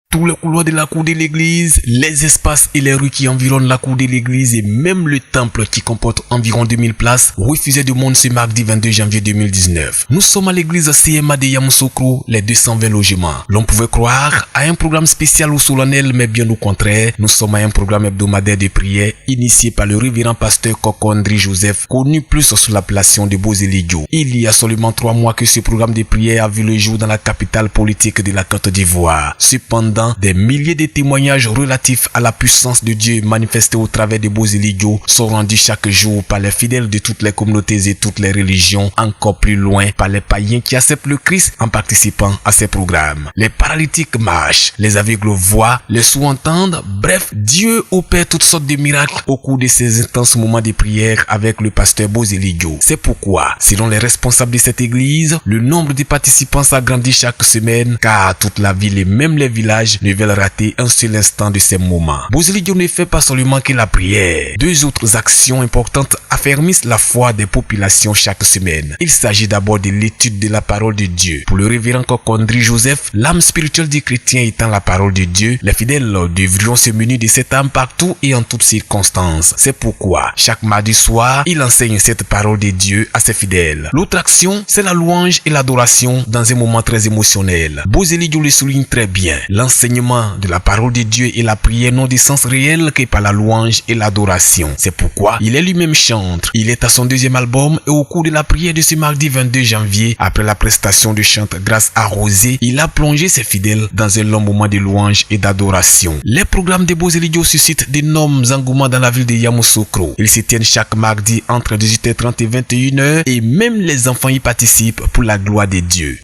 Tous les couloirs de la cour de l'église, les espaces et les rues qui environnent la cour de l'église et même le temple qui comporte environ 2000 places refusaient de monde ce mardi 22 janvier 2019. Nous sommes à l'église CMA de Yamoussoukro, les 220 logements. L'on pouvait croire à un programme spécial ou solennel, mais bien au contraire, nous sommes à un programme hebdomadaire de prière initié par le révérend pasteur Kokondri Joseph, connu plus sous l'appellation de Bozelidio. Il y a seulement 3 mois que ce programme de prière a vu le jour dans la capitale politique de la Côte d'Ivoire. Cependant, des milliers de témoignages relatifs à la puissance de Dieu manifestés au travers de Bozelidio sont rendus chaque jour par les fidèles de toutes les communautés et toutes les religions, encore plus loin par les païens qui acceptent le Christ en participant à ces programmes. Les paralytiques marchent, les aveugles voient, les sourds entendent, bref, Dieu opère toutes sortes de miracles au cours de ces intenses moments de prière avec le pasteur Bozelidio. C'est pourquoi, selon les responsables de cette église, le nombre de participants s'agrandit chaque semaine car toute la ville et même les villages ne veulent rater un seul instant de ces moments. Bozelidio ne fait pas seulement que la prière. 2 autres actions importantes affermissent la foi des populations chaque semaine. Il s'agit d'abord de l'étude de la parole de Dieu. Pour le révérend Kokondri Joseph, l'âme spirituelle du chrétien étant la parole de Dieu, les fidèles devrions se munir de cette âme partout et en toutes circonstances. C'est pourquoi, chaque mardi soir, il enseigne cette parole de Dieu à ses fidèles. L'autre action, c'est la louange et l'adoration dans un moment très émotionnel. Bozelidio le souligne très bien. L'enseignement de la parole de Dieu et la prière n'ont de sens réel que par la louange et l'adoration. C'est pourquoi il est lui-même chantre. Il est à son 2e album et au cours de la prière de ce mardi 22 janvier, après la prestation de chant Grâce arrosée, il a plongé ses fidèles dans un long moment de louange et d'adoration. Les programmes de Bozelidio suscitent d'énormes engouements dans la ville de Yamoussoukro. Ils se tiennent chaque mardi entre 18h30 et 21h et même les enfants y participent pour la gloire de Dieu.